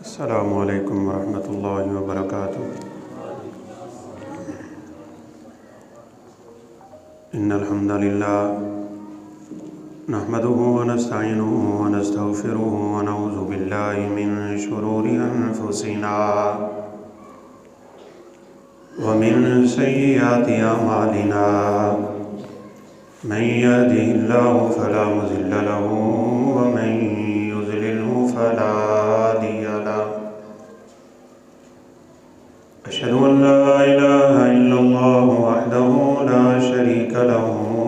السلام علیکم ورحمۃ اللہ وبرکاتہ۔ ان الحمد للہ نحمده ونستعینه ونستغفره ونعوذ باللہ من شرور انفسنا ومن سیئات اعمالنا، من يهده الله فلا مضل له ومن يضلله فلا هادي له، أشهد أن لا إله إلا الله وحده لا شريك له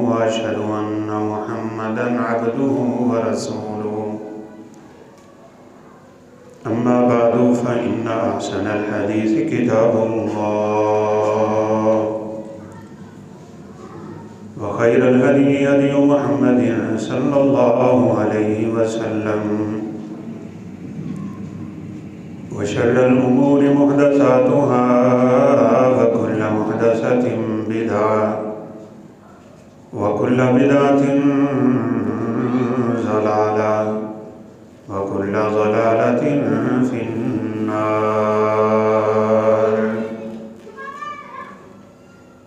وأشهد أن محمدا عبده ورسوله، أما بعد فإن أحسن الحديث كتاب الله وخير الهدي هدي محمد صلى الله عليه وسلم وشر الأمور محدثاتها وكل محدثة بدعة وكل بدعة ضلالة وكل ضلالة في النار۔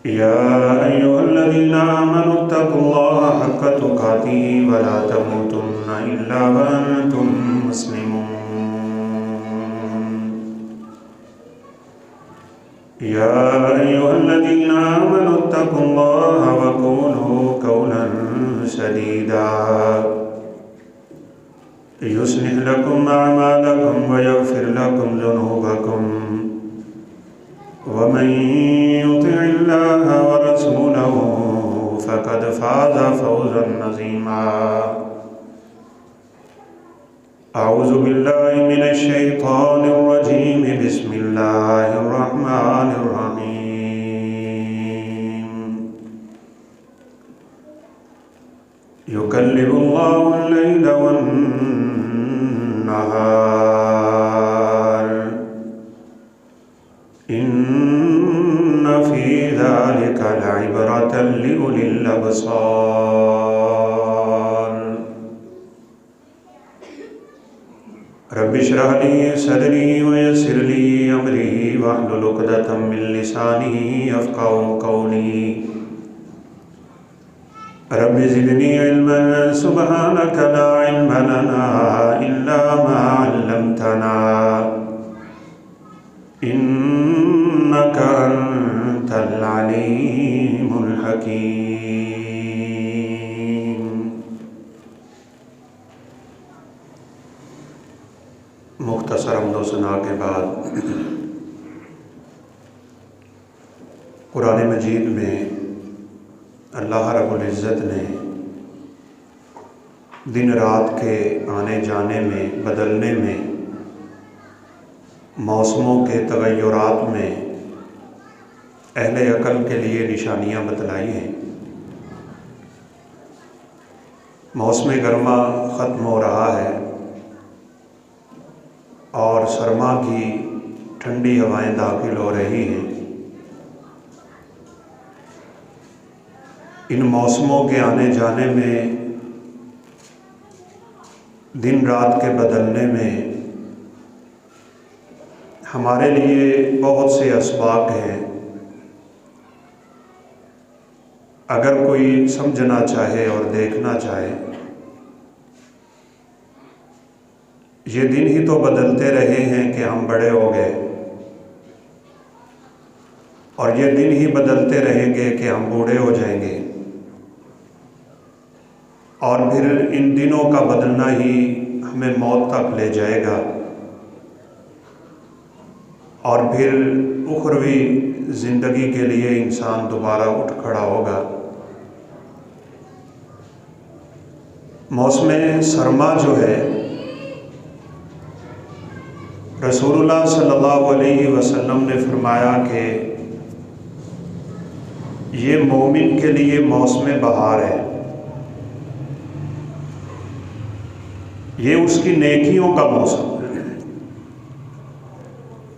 يا أيها الذين آمنوا اتقوا الله حق تقاته ولا تموتن إلا وأنتم مسلمون۔ يا أيها الذين آمنوا اتقوا الله وقولوا قولا سديدا يصلح لكم أعمالكم ويغفر لكم ذنوبكم، ومن يطع الله ورسوله فقد فاز فوزا عظيما۔ أعوذ بالله من الشيطان الرجيم، بسم الله الرحمن الرحيم۔ يكلم الله الليل والنهار، إن في ذلك لعبرة لأولي الأبصار۔ رب اشرح لي صدري ويسر لي أمري واحلل عقدة من لساني يفقهوا قولي، رب زدني علما سبحانك لا علم لنا إلا ما علمتنا إنك أنت العليم الحكيم۔ مختصر حمد و ثنا کے بعد قرآن مجید میں اللہ رب العزت نے دن رات کے آنے جانے میں، بدلنے میں، موسموں کے تغیرات میں اہل عقل کے لیے نشانیاں بتلائی ہیں۔ موسم گرما ختم ہو رہا ہے اور سرما کی ٹھنڈی ہوائیں داخل ہو رہی ہیں۔ ان موسموں کے آنے جانے میں، دن رات کے بدلنے میں ہمارے لیے بہت سے اسباق ہیں۔ اگر کوئی سمجھنا چاہے اور دیکھنا چاہے، یہ دن ہی تو بدلتے رہے ہیں کہ ہم بڑے ہو گئے، اور یہ دن ہی بدلتے رہیں گے کہ ہم بوڑھے ہو جائیں گے، اور پھر ان دنوں کا بدلنا ہی ہمیں موت تک لے جائے گا، اور پھر اخروی زندگی کے لیے انسان دوبارہ اٹھ کھڑا ہوگا۔ موسم سرما جو ہے، رسول اللہ صلی اللہ علیہ وسلم نے فرمایا کہ یہ مومن کے لیے موسم بہار ہے، یہ اس کی نیکیوں کا موسم ہے۔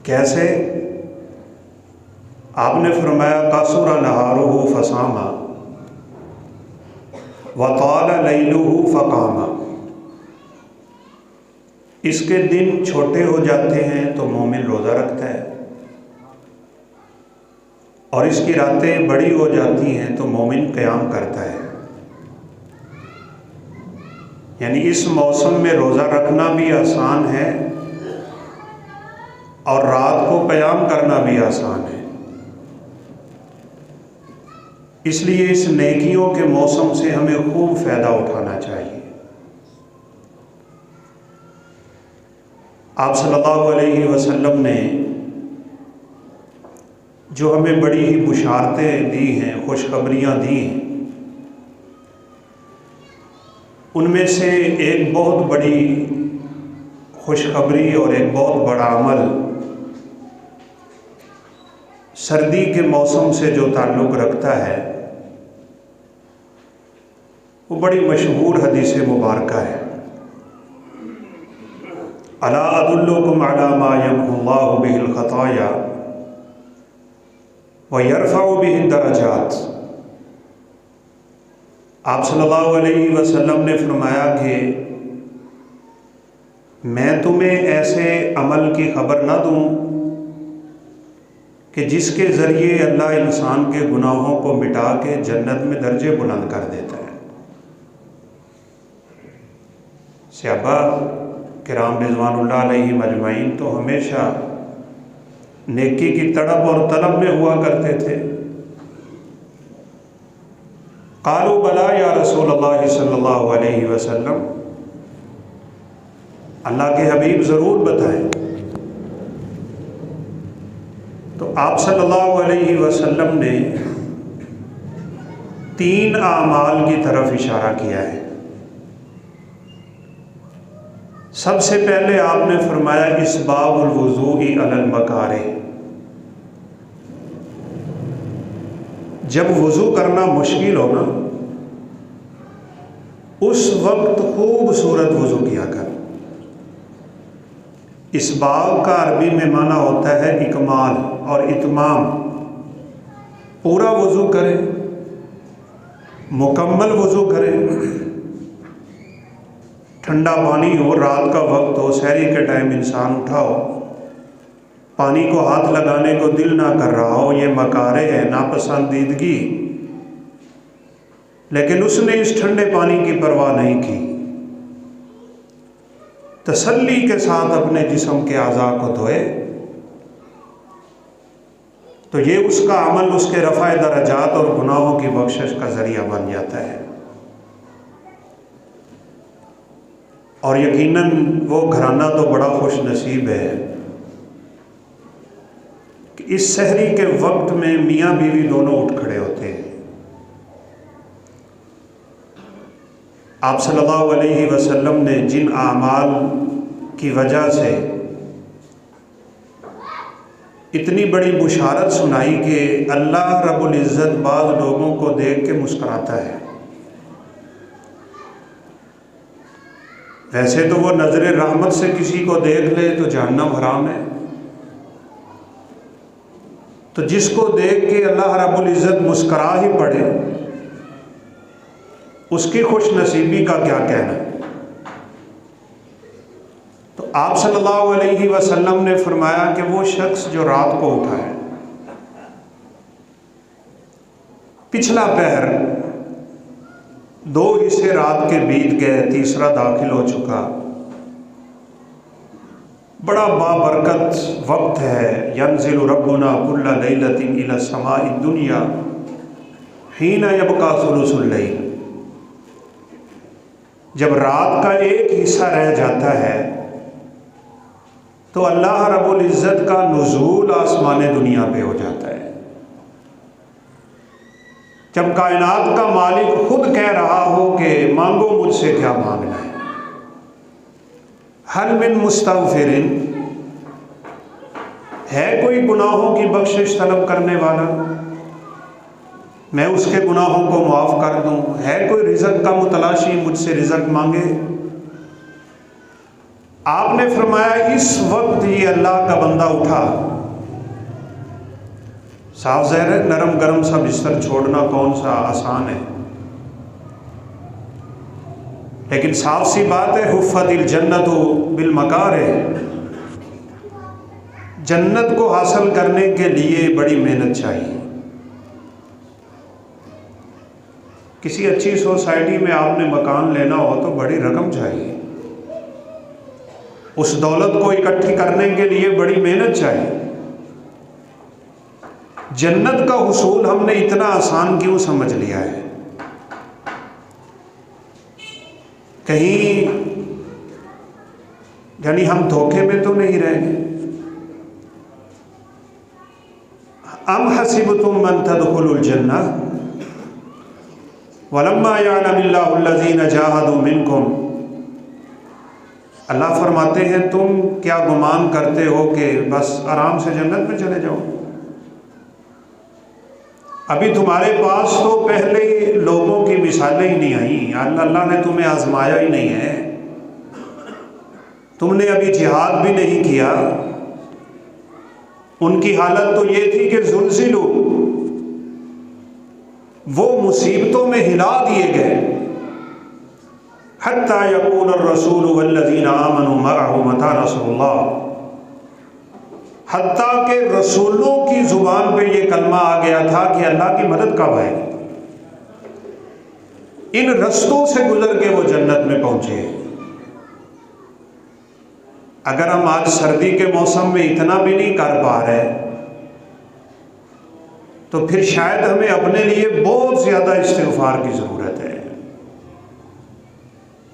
کیسے؟ آپ نے فرمایا قصر نہارہ فصاما، وَطَالَ لَيْلُهُ فَقَامَ، اس کے دن چھوٹے ہو جاتے ہیں تو مومن روزہ رکھتا ہے، اور اس کی راتیں بڑی ہو جاتی ہیں تو مومن قیام کرتا ہے۔ یعنی اس موسم میں روزہ رکھنا بھی آسان ہے اور رات کو قیام کرنا بھی آسان ہے۔ اس لیے اس نیکیوں کے موسم سے ہمیں خوب فائدہ اٹھانا چاہیے۔ آپ صلی اللہ علیہ وسلم نے جو ہمیں بڑی ہی بشارتیں دی ہیں، خوشخبریاں دی ہیں، ان میں سے ایک بہت بڑی خوشخبری اور ایک بہت بڑا عمل سردی کے موسم سے جو تعلق رکھتا ہے، وہ بڑی مشہور حدیث مبارکہ ہے۔ الا ادلکم علی ما یمحو اللہ بہ الخطایا ویرفع بہ الدرجات۔ آپ صلی اللہ علیہ وسلم نے فرمایا کہ میں تمہیں ایسے عمل کی خبر نہ دوں کہ جس کے ذریعے اللہ انسان کے گناہوں کو مٹا کے جنت میں درجے بلند کر دیتا ہے۔ صحابہ کرام رضوان اللہ علیہ مجمعین تو ہمیشہ نیکی کی تڑپ اور طلب میں ہوا کرتے تھے۔ قالوا بلا یا رسول اللہ صلی اللہ علیہ وسلم، اللہ کے حبیب ضرور بتائیں۔ تو آپ صلی اللہ علیہ وسلم نے 3 اعمال کی طرف اشارہ کیا ہے۔ سب سے پہلے آپ نے فرمایا اسباغ الوضوء علی المکارہ، جب وضو کرنا مشکل ہو نا، اس وقت خوبصورت وضو کیا کر۔ اسباغ کا عربی میں معنی ہوتا ہے اکمال اور اتمام، پورا وضو کرے، مکمل وضو کرے۔ ٹھنڈا پانی ہو، رات کا وقت ہو، سحری کے ٹائم انسان اٹھا ہو، پانی کو ہاتھ لگانے کو دل نہ کر رہا ہو، یہ مکارہ ہے، ناپسندیدگی، لیکن اس نے اس ٹھنڈے پانی کی پرواہ نہیں کی، تسلی کے ساتھ اپنے جسم کے اعضاء کو دھوئے، تو یہ اس کا عمل اس کے رفع درجات اور گناہوں کی بخشش کا ذریعہ بن جاتا ہے۔ اور یقیناً وہ گھرانہ تو بڑا خوش نصیب ہے کہ اس سحری کے وقت میں میاں بیوی دونوں اٹھ کھڑے ہوتے ہیں۔ آپ صلی اللہ علیہ وسلم نے جن اعمال کی وجہ سے اتنی بڑی بشارت سنائی کہ اللہ رب العزت بعض لوگوں کو دیکھ کے مسکراتا ہے۔ ویسے تو وہ نظر رحمت سے کسی کو دیکھ لے تو جہنم حرام ہے، تو جس کو دیکھ کے اللہ رب العزت مسکرا ہی پڑے، اس کی خوش نصیبی کا کیا کہنا۔ تو آپ صلی اللہ علیہ وسلم نے فرمایا کہ وہ شخص جو رات کو اٹھا ہے، پچھلا پہر 2 حصے رات کے بیت گئے، تیسرا داخل ہو چکا، بڑا بابرکت وقت ہے۔ ینزل ربنا کل لیلۃ الی السماء الدنیا حین یبقی ثلث اللیل، جب رات کا ایک حصہ رہ جاتا ہے تو اللہ رب العزت کا نزول آسمان دنیا پہ ہو جاتا ہے۔ جب کائنات کا مالک خود کہہ رہا ہو کہ مانگو مجھ سے کیا مانگنا ہے، حل من مستغفر، ہے کوئی گناہوں کی بخشش طلب کرنے والا، میں اس کے گناہوں کو معاف کر دوں، ہے کوئی رزق کا متلاشی مجھ سے رزق مانگے۔ آپ نے فرمایا اس وقت یہ اللہ کا بندہ اٹھا، صاف ظاہر ہے نرم گرم سا بستر چھوڑنا کون سا آسان ہے، لیکن صاف سی بات ہے، حفت الجنت بالمکارہ، جنت کو حاصل کرنے کے لیے بڑی محنت چاہیے۔ کسی اچھی سوسائٹی میں آپ نے مکان لینا ہو تو بڑی رقم چاہیے، اس دولت کو اکٹھی کرنے کے لیے بڑی محنت چاہیے۔ جنت کا حصول ہم نے اتنا آسان کیوں سمجھ لیا ہے؟ کہیں یعنی ہم دھوکے میں تو نہیں رہیں گے؟ ام حسبتم من تدخلوا الجنہ ولما یعلم اللہ الذین جاہدوا منکم، اللہ فرماتے ہیں تم کیا گمان کرتے ہو کہ بس آرام سے جنت میں چلے جاؤ؟ ابھی تمہارے پاس تو پہلے ہی لوگوں کی مثالیں ہی نہیں آئیں، اللہ نے تمہیں آزمایا ہی نہیں ہے، تم نے ابھی جہاد بھی نہیں کیا۔ ان کی حالت تو یہ تھی کہ زلزلوا، وہ مصیبتوں میں ہلا دیے گئے، حتی یقول الرسول والذین آمنوا معہ متی نصر اللہ، حتیٰ کہ رسولوں کی زبان پہ یہ کلمہ آ گیا تھا کہ اللہ کی مدد کب آئے گی۔ ان رستوں سے گزر کے وہ جنت میں پہنچے۔ اگر ہم آج سردی کے موسم میں اتنا بھی نہیں کر پا رہے تو پھر شاید ہمیں اپنے لیے بہت زیادہ استغفار کی ضرورت ہے۔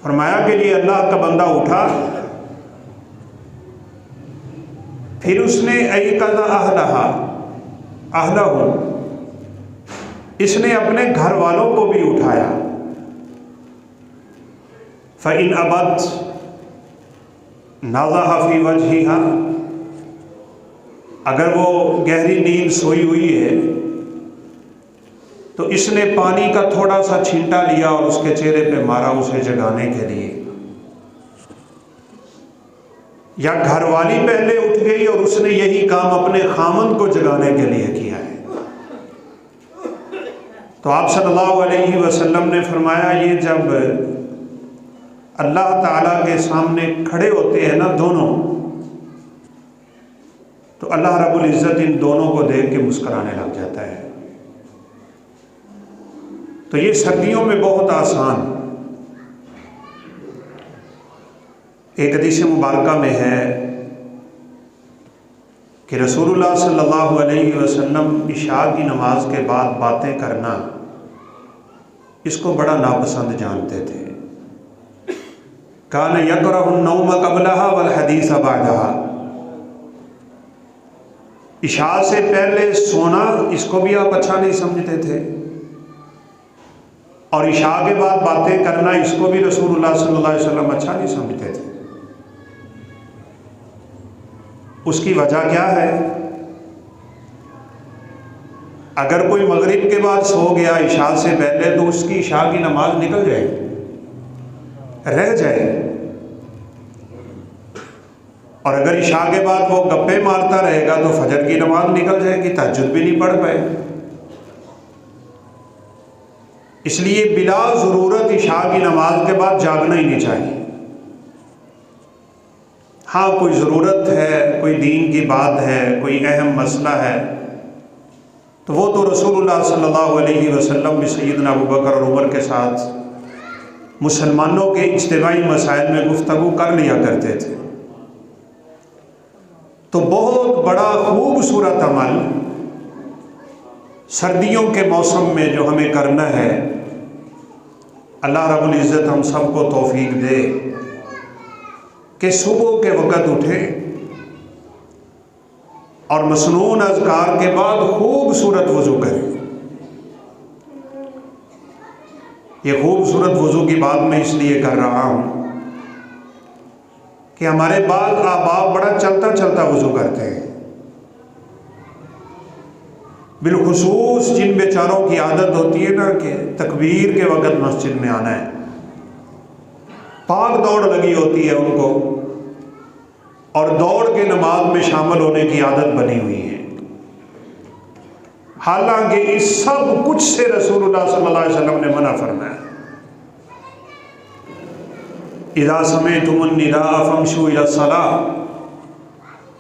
فرمایا کہ یہ اللہ کا بندہ اٹھا، پھر اس نے ایقظ اہلہ، اس نے اپنے گھر والوں کو بھی اٹھایا۔ فَإِنْ أَبَتْ نَضَحَ فِي وَجْهِهَا، اگر وہ گہری نیند سوئی ہوئی ہے تو اس نے پانی کا تھوڑا سا چھینٹا لیا اور اس کے چہرے پہ مارا اسے جگانے کے لیے۔ یا گھر والی پہلے اٹھ گئی اور اس نے یہی کام اپنے خامند کو جگانے کے لیے کیا ہے۔ تو آپ صلی اللہ علیہ وسلم نے فرمایا یہ جب اللہ تعالیٰ کے سامنے کھڑے ہوتے ہیں نا دونوں، تو اللہ رب العزت ان دونوں کو دیکھ کے مسکرانے لگ جاتا ہے۔ تو یہ سردیوں میں بہت آسان۔ ایک حدیث مبارکہ میں ہے کہ رسول اللہ صلی اللہ علیہ وسلم عشاء کی نماز کے بعد باتیں کرنا اس کو بڑا ناپسند جانتے تھے۔ کان یکرہ النوم قبلها والحدیث بعدها، عشاء سے پہلے سونا اس کو بھی آپ اچھا نہیں سمجھتے تھے، اور عشاء کے بعد باتیں کرنا اس کو بھی رسول اللہ صلی اللہ علیہ وسلم اچھا نہیں سمجھتے تھے۔ اس کی وجہ کیا ہے؟ اگر کوئی مغرب کے بعد سو گیا عشاء سے پہلے تو اس کی عشاء کی نماز نکل جائے گی، رہ جائے، اور اگر عشاء کے بعد وہ گپے مارتا رہے گا تو فجر کی نماز نکل جائے گی، تہجد بھی نہیں پڑھ پائے۔ اس لیے بلا ضرورت عشاء کی نماز کے بعد جاگنا ہی نہیں چاہیے۔ ہاں کوئی ضرورت ہے، کوئی دین کی بات ہے، کوئی اہم مسئلہ ہے تو وہ تو رسول اللہ صلی اللہ علیہ وسلم بھی سیدنا ابوبکر اور عمر کے ساتھ مسلمانوں کے اجتماعی مسائل میں گفتگو کر لیا کرتے تھے۔ تو بہت بڑا خوبصورت عمل سردیوں کے موسم میں جو ہمیں کرنا ہے، اللہ رب العزت ہم سب کو توفیق دے کہ صبح کے وقت اٹھیں اور مسنون اذکار کے بعد خوبصورت وضو کریں۔ یہ خوبصورت وضو کی بات میں اس لیے کر رہا ہوں کہ ہمارے بعض آباء بڑا چلتا چلتا وضو کرتے ہیں، بالخصوص جن بیچاروں کی عادت ہوتی ہے نا کہ تکبیر کے وقت مسجد میں آنا ہے، پاک دوڑ لگی ہوتی ہے ان کو، اور دوڑ کے نماز میں شامل ہونے کی عادت بنی ہوئی ہے۔ حالانکہ اس سب کچھ سے رسول اللہ صلی اللہ علیہ وسلم نے منع فرمایا۔ اذا سمعتم النداء فامشوا الى الصلاة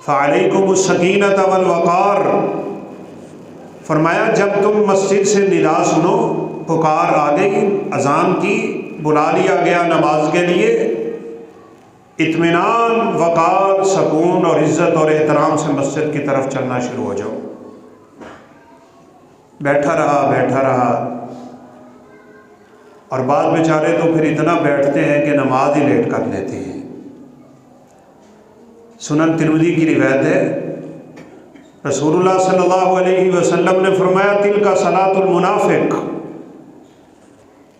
فعلیکم السکینۃ والوقار، فرمایا جب تم مسجد سے ندا سنو، پکار آ گئی، اذان کی، بلا لیا گیا نماز کے لیے، اطمینان، وقار، سکون اور عزت اور احترام سے مسجد کی طرف چلنا شروع ہو جاؤ۔ بیٹھا رہا اور بعض بیچارے تو پھر اتنا بیٹھتے ہیں کہ نماز ہی لیٹ کر لیتے ہیں۔ سنن ترمذی کی روایت ہے، رسول اللہ صلی اللہ علیہ وسلم نے فرمایا تلک صلاۃ المنافق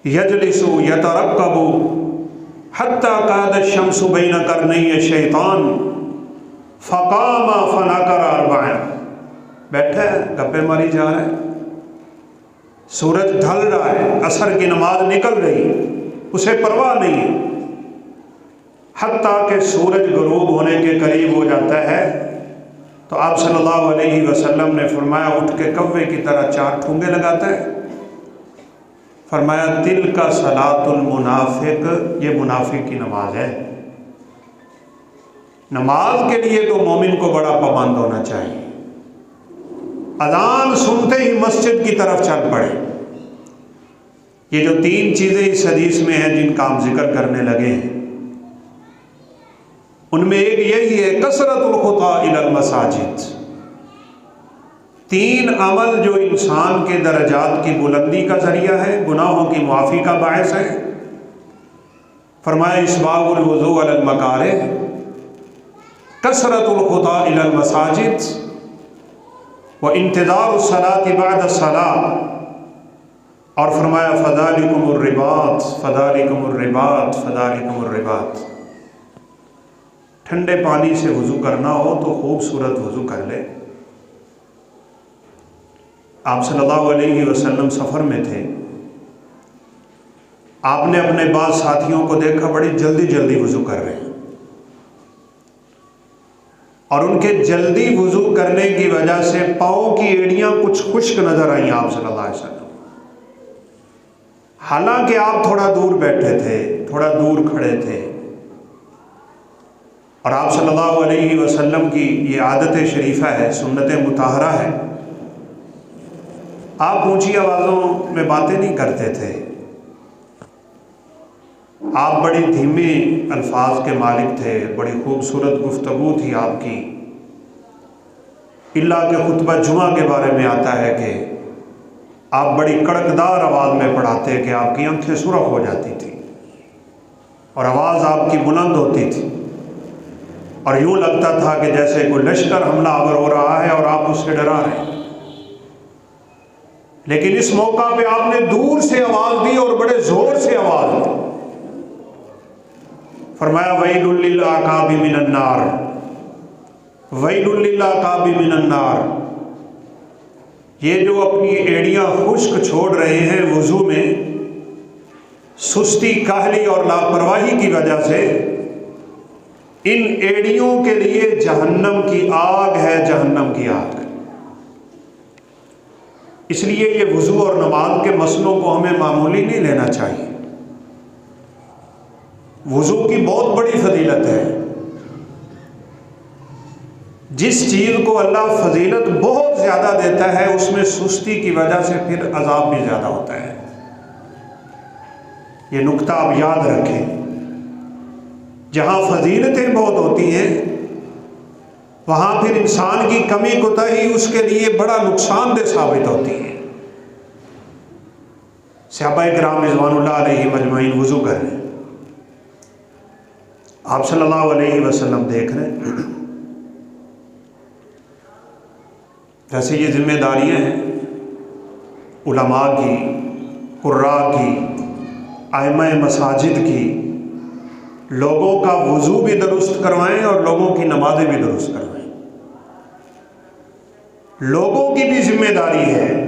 یجلس یترقب حتی کاد الشمس بین قرنی الشیطان فقام فنکر اربعا، بیٹھا ہے، گپے ماری جا رہا ہے، سورج ڈھل رہا ہے، عصر کی نماز نکل رہی، اسے پرواہ نہیں ہے، حتیٰ کہ سورج غروب ہونے کے قریب ہو جاتا ہے تو آپ صلی اللہ علیہ وسلم نے فرمایا اٹھ کے کوے کی طرح 4 ٹھونگے لگاتا ہے، فرمایا تل کا صلاۃ المنافق، یہ منافق کی نماز ہے۔ نماز کے لیے تو مومن کو بڑا پابند ہونا چاہیے، اذان سنتے ہی مسجد کی طرف چل پڑے۔ یہ جو 3 چیزیں اس حدیث میں ہیں جن کا ہم ذکر کرنے لگے ہیں، ان میں ایک یہی ہے کثرت الخطا الی المساجد، 3 عمل جو انسان کے درجات کی بلندی کا ذریعہ ہے، گناہوں کی معافی کا باعث ہے۔ فرمایا اسباغ الوضوء علی المکارہ، کثرت الخطا الی المساجد، وانتظار الصلاۃ بعد الصلاۃ، اور فرمایا فذالکم الرباط فذالکم الرباط فذالکم الرباط۔ ٹھنڈے پانی سے وضو کرنا ہو تو خوبصورت وضو کر لے۔ آپ صلی اللہ علیہ وسلم سفر میں تھے، آپ نے اپنے بعض ساتھیوں کو دیکھا بڑی جلدی جلدی وضو کر رہے ہیں، اور ان کے جلدی وضو کرنے کی وجہ سے پاؤں کی ایڑیاں کچھ خشک نظر آئیں آپ صلی اللہ علیہ وسلم، حالانکہ آپ تھوڑا دور بیٹھے تھے، تھوڑا دور کھڑے تھے، اور آپ صلی اللہ علیہ وسلم کی یہ عادت شریفہ ہے، سنت مطہرہ ہے، آپ اونچی آوازوں میں باتیں نہیں کرتے تھے، آپ بڑی دھیمی الفاظ کے مالک تھے، بڑی خوبصورت گفتگو تھی آپ کی، اللہ کے خطبہ جمعہ کے بارے میں آتا ہے کہ آپ بڑی کڑکدار آواز میں پڑھاتے کہ آپ کی آنکھیں سرخ ہو جاتی تھی اور آواز آپ کی بلند ہوتی تھی، اور یوں لگتا تھا کہ جیسے کوئی لشکر حملہ آور ہو رہا ہے اور آپ اس سے ڈرا رہے ہیں۔ لیکن اس موقع پہ آپ نے دور سے آواز دی اور بڑے زور سے آواز دی، فرمایا ویل للعقاب من النار، ویل للعقاب من النار، یہ جو اپنی ایڑیاں خشک چھوڑ رہے ہیں وضو میں سستی، کاہلی اور لاپرواہی کی وجہ سے، ان ایڑیوں کے لیے جہنم کی آگ ہے، جہنم کی آگ۔ اس لیے یہ وضو اور نماز کے مسئلوں کو ہمیں معمولی نہیں لینا چاہیے۔ وضو کی بہت بڑی فضیلت ہے، جس چیز کو اللہ فضیلت بہت زیادہ دیتا ہے اس میں سستی کی وجہ سے پھر عذاب بھی زیادہ ہوتا ہے، یہ نقطہ آپ یاد رکھیں۔ جہاں فضیلتیں بہت ہوتی ہیں وہاں پھر انسان کی کمی کوتاہی اس کے لیے بڑا نقصان دہ ثابت ہوتی ہے۔ صحابہ کرام رضوان اللہ علیہ مجمعین وضو کر رہے ہیں، آپ صلی اللہ علیہ وسلم دیکھ رہے ہیں۔ ویسے یہ ذمہ داریاں ہیں علماء کی، قراء کی، ائمہ مساجد کی، لوگوں کا وضو بھی درست کروائیں اور لوگوں کی نمازیں بھی درست کروائیں۔ لوگوں کی بھی ذمہ داری ہے،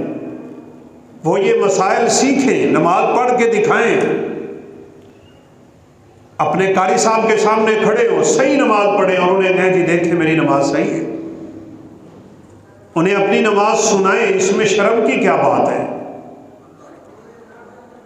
وہ یہ مسائل سیکھیں، نماز پڑھ کے دکھائیں، اپنے قاری صاحب کے سامنے کھڑے ہو، صحیح نماز پڑھیں اور انہیں کہیں جی دیکھیں میری نماز صحیح ہے، انہیں اپنی نماز سنائیں، اس میں شرم کی کیا بات ہے۔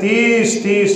30-30,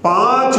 5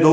2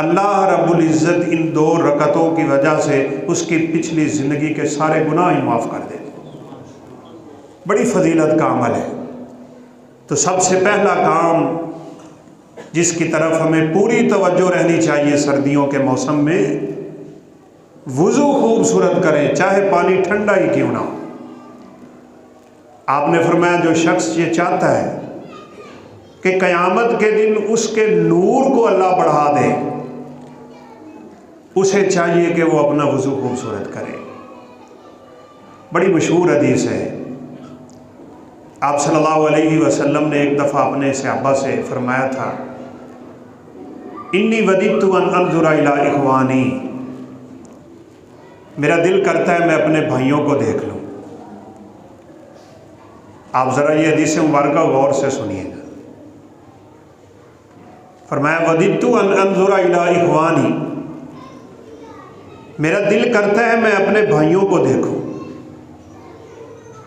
اللہ رب العزت ان 2 رکعتوں کی وجہ سے اس کی پچھلی زندگی کے سارے گناہ ہی معاف کر دیتے۔ بڑی فضیلت کا عمل ہے۔ تو سب سے پہلا کام جس کی طرف ہمیں پوری توجہ رہنی چاہیے سردیوں کے موسم میں، وضو خوبصورت کریں، چاہے پانی ٹھنڈا ہی کیوں نہ ہو۔ آپ نے فرمایا جو شخص یہ چاہتا ہے کہ قیامت کے دن اس کے نور کو اللہ بڑھا دے، اسے چاہیے کہ وہ اپنا وضو خوبصورت کرے۔ بڑی مشہور حدیث ہے، آپ صلی اللہ علیہ وسلم نے ایک دفعہ اپنے صحابہ سے فرمایا تھا، انی وددت ان انظر الی اخوانی، میرا دل کرتا ہے میں اپنے بھائیوں کو دیکھ لوں۔ آپ ذرا یہ حدیث مبارکہ غور سے سنیے گا۔ فرمایا وددت ان انظر الی اخوانی، میرا دل کرتا ہے میں اپنے بھائیوں کو دیکھوں۔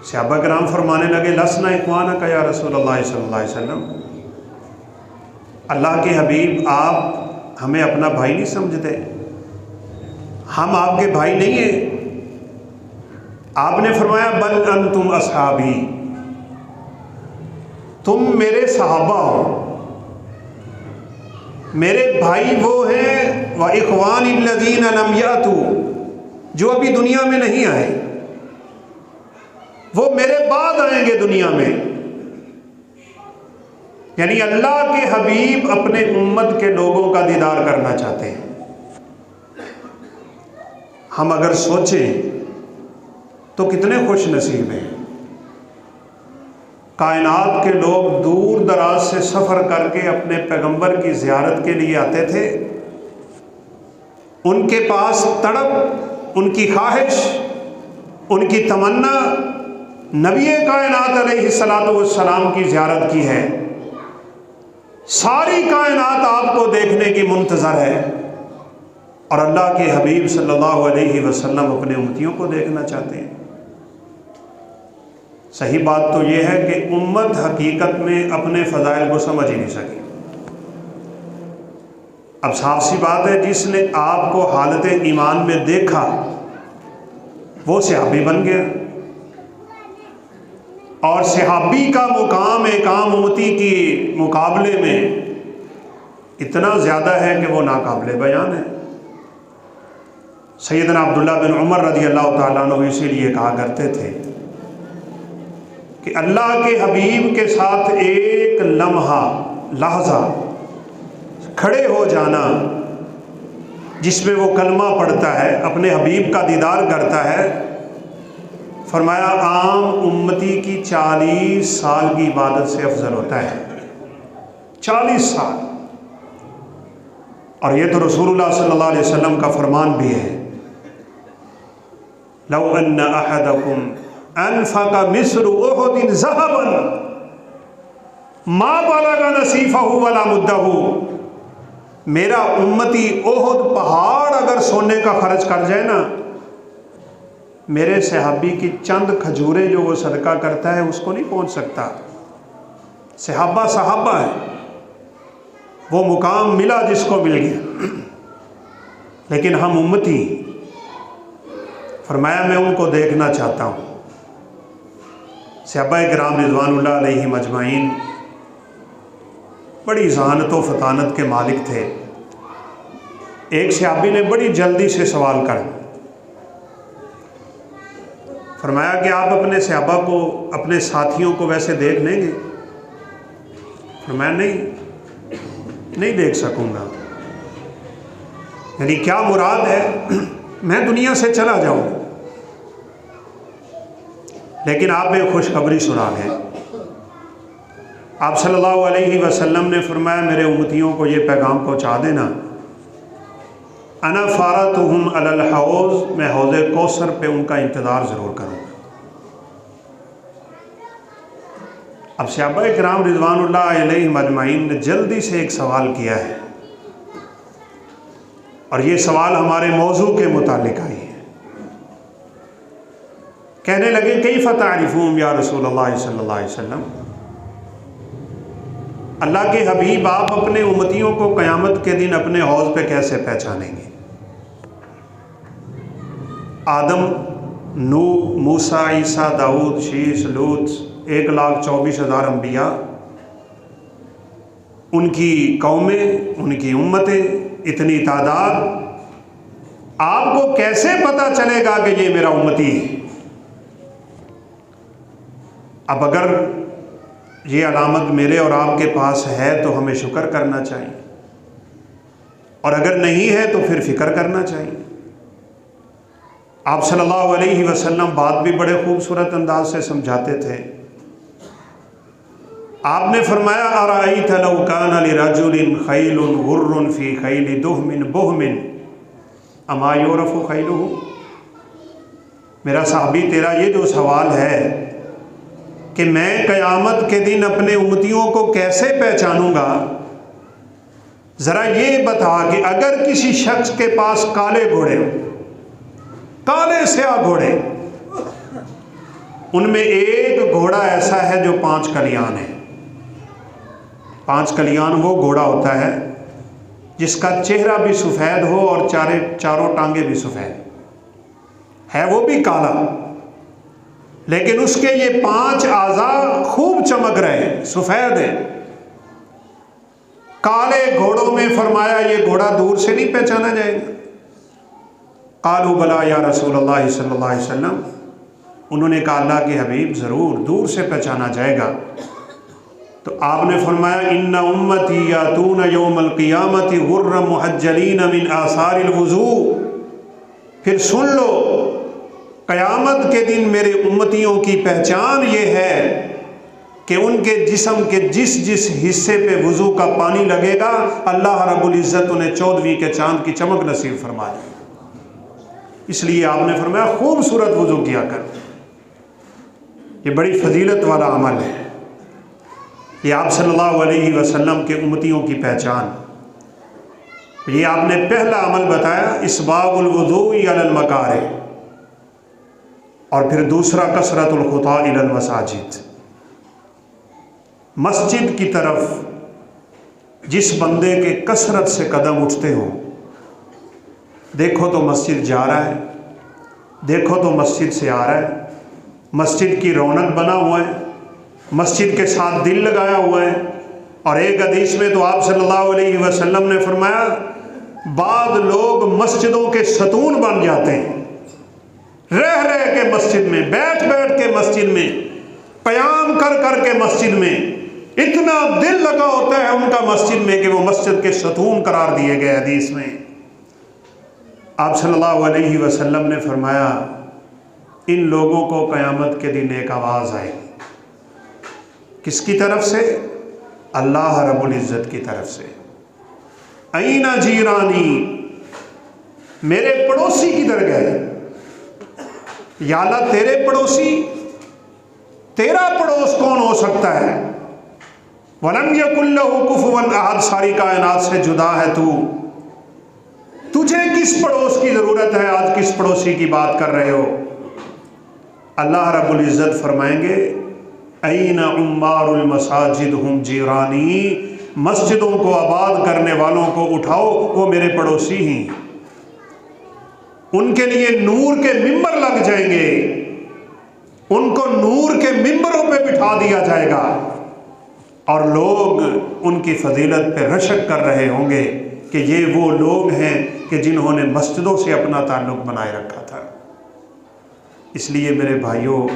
صحابہ کرام فرمانے لگے لسنا اخوانک یا رسول اللہ صلی اللہ علیہ وسلم، اللہ کے حبیب آپ ہمیں اپنا بھائی نہیں سمجھتے، ہم آپ کے بھائی نہیں ہیں؟ آپ نے فرمایا بل انتم اصحابی، تم میرے صحابہ ہو، میرے بھائی وہ ہیں وَإِخْوَانِ الَّذِينَ لَمْ يَأْتُوا، جو ابھی دنیا میں نہیں آئے، وہ میرے بعد آئیں گے دنیا میں۔ یعنی اللہ کے حبیب اپنے امت کے لوگوں کا دیدار کرنا چاہتے ہیں۔ ہم اگر سوچیں تو کتنے خوش نصیب ہیں، کائنات کے لوگ دور دراز سے سفر کر کے اپنے پیغمبر کی زیارت کے لیے آتے تھے، ان کے پاس تڑپ، ان کی خواہش، ان کی تمنا نبی کائنات علیہ السلام کی زیارت کی ہے۔ ساری کائنات آپ کو دیکھنے کی منتظر ہے، اور اللہ کے حبیب صلی اللہ علیہ وسلم اپنے امتیوں کو دیکھنا چاہتے ہیں۔ صحیح بات تو یہ ہے کہ امت حقیقت میں اپنے فضائل کو سمجھ ہی نہیں سکی۔ اب صاف سی بات ہے، جس نے آپ کو حالت ایمان میں دیکھا وہ صحابی بن گیا، اور صحابی کا مقام ایک عام امتی کے مقابلے میں اتنا زیادہ ہے کہ وہ ناقابل بیان ہے۔ سیدنا عبداللہ بن عمر رضی اللہ تعالیٰ عنہ اسی لیے کہا کرتے تھے کہ اللہ کے حبیب کے ساتھ ایک لحظہ کھڑے ہو جانا، جس میں وہ کلمہ پڑھتا ہے، اپنے حبیب کا دیدار کرتا ہے، فرمایا عام امتی کی 40 سال کی عبادت سے افضل ہوتا ہے۔ 40 سال، اور یہ تو رسول اللہ صلی اللہ علیہ وسلم کا فرمان بھی ہے، لو ان احدکم انفق مثل احد ذهبا ما بلغ نصیفہ ولا مدہ، میرا امتی احد پہاڑ اگر سونے کا خرچ کر جائے نا، میرے صحابی کی چند کھجوریں جو وہ صدقہ کرتا ہے اس کو نہیں پہنچ سکتا۔ صحابہ ہیں، وہ مقام ملا جس کو مل گیا، لیکن ہم امتی، فرمایا میں ان کو دیکھنا چاہتا ہوں۔ صحابہ کرام رضوان اللہ علیہم اجمعین بڑی ذہانت و فطانت کے مالک تھے۔ ایک صحابی نے بڑی جلدی سے سوال کر فرمایا کہ آپ اپنے صحابہ کو، اپنے ساتھیوں کو ویسے دیکھ لیں گے؟ فرمایا نہیں دیکھ سکوں گا۔ یعنی کیا مراد ہے؟ میں دنیا سے چلا جاؤں، لیکن آپ ایک خوشخبری سنا دیں۔ آپ صلی اللہ علیہ وسلم نے فرمایا میرے امتیوں کو یہ پیغام پہنچا دینا، انا فارتہم علی الحوض، میں حوض کوثر پہ ان کا انتظار ضرور کروں گا۔ اب صحابہ کرام رضوان اللہ علیہم اجمعین نے جلدی سے ایک سوال کیا ہے، اور یہ سوال ہمارے موضوع کے متعلق آئی ہے۔ کہنے لگے کیف تعرفون یا رسول اللہ صلی اللہ علیہ وسلم، اللہ کے حبیب آپ اپنے امتیوں کو قیامت کے دن اپنے حوض پہ کیسے پہچانیں گے؟ آدم، نوح، موسیٰ، عیسیٰ، داؤد، شیش، لوط، 1,24,000 انبیاء، ان کی قومیں، ان کی امتیں، اتنی تعداد، آپ کو کیسے پتہ چلے گا کہ یہ میرا امتی ہے؟ اب اگر یہ علامت میرے اور آپ کے پاس ہے تو ہمیں شکر کرنا چاہیے، اور اگر نہیں ہے تو پھر فکر کرنا چاہیے۔ آپ صلی اللہ علیہ وسلم بات بھی بڑے خوبصورت انداز سے سمجھاتے تھے۔ آپ نے فرمایا ارأیت لو کان لرجل خیل غر فی خیل دہم بہم اما یعرف خیلہ؟ میرا صحابی، تیرا یہ جو سوال ہے کہ میں قیامت کے دن اپنے امتیوں کو کیسے پہچانوں گا، ذرا یہ بتا کہ اگر کسی شخص کے پاس کالے گھوڑے ہوں، کالے سیاہ گھوڑے، ان میں ایک گھوڑا ایسا ہے جو 5 کلیان ہے۔ 5 کلیان وہ گھوڑا ہوتا ہے جس کا چہرہ بھی سفید ہو اور چاروں ٹانگیں بھی سفید ہے، وہ بھی کالا، لیکن اس کے یہ 5 اعضاء خوب چمک رہے ہیں، سفید ہیں۔ کالے گھوڑوں میں فرمایا یہ گھوڑا دور سے نہیں پہچانا جائے گا؟ قالوا بلا یا رسول اللہ صلی اللہ علیہ وسلم، انہوں نے کہا اللہ کے حبیب ضرور دور سے پہچانا جائے گا۔ تو آپ نے فرمایا ان امتی یاتون یوم القیامت غرا محجلین من آثار الوضوء، پھر سن لو، قیامت کے دن میرے امتیوں کی پہچان یہ ہے کہ ان کے جسم کے جس حصے پہ وضو کا پانی لگے گا اللہ رب العزت انہیں 14ویں کے چاند کی چمک نصیب فرما دے۔ اس لیے آپ نے فرمایا خوبصورت وضو کیا کر، یہ بڑی فضیلت والا عمل ہے۔ یہ آپ صلی اللہ علیہ وسلم کے امتیوں کی پہچان، یہ آپ نے پہلا عمل بتایا اسباغ الوضوء علی المکارہ، اور پھر دوسرا کثرت الخطا الی المساجد، مسجد کی طرف جس بندے کے کثرت سے قدم اٹھتے ہوں، دیکھو تو مسجد جا رہا ہے، دیکھو تو مسجد سے آ رہا ہے، مسجد کی رونق بنا ہوا ہے، مسجد کے ساتھ دل لگایا ہوا ہے۔ اور ایک حدیث میں تو آپ صلی اللہ علیہ وسلم نے فرمایا بعض لوگ مسجدوں کے ستون بن جاتے ہیں، رہ کے مسجد میں، بیٹھ کے مسجد میں، قیام کر کے مسجد میں، اتنا دل لگا ہوتا ہے ان کا مسجد میں کہ وہ مسجد کے ستون قرار دیے گئے۔ حدیث میں آپ صلی اللہ علیہ وسلم نے فرمایا ان لوگوں کو قیامت کے دن ایک آواز آئے، کس کی طرف سے؟ اللہ رب العزت کی طرف سے، این جیرانی، میرے پڑوسی کدھر گئے؟ یا اللہ تیرے پڑوسی، تیرا پڑوس کون ہو سکتا ہے؟ وَلَمْ يَكُنْ لَهُ كُفُوًا أَحَدٌ، ساری کائنات سے جدا ہے تو، تجھے کس پڑوس کی ضرورت ہے؟ آج کس پڑوسی کی بات کر رہے ہو؟ اللہ رب العزت فرمائیں گے این عمار المساجد ہم جیرانی، مسجدوں کو آباد کرنے والوں کو اٹھاؤ، وہ میرے پڑوسی ہیں، ان کے لیے نور کے ممبر لگ جائیں گے، ان کو نور کے ممبروں پہ بٹھا دیا جائے گا، اور لوگ ان کی فضیلت پہ رشک کر رہے ہوں گے کہ یہ وہ لوگ ہیں کہ جنہوں نے مسجدوں سے اپنا تعلق بنائے رکھا تھا۔ اس لیے میرے بھائیوں،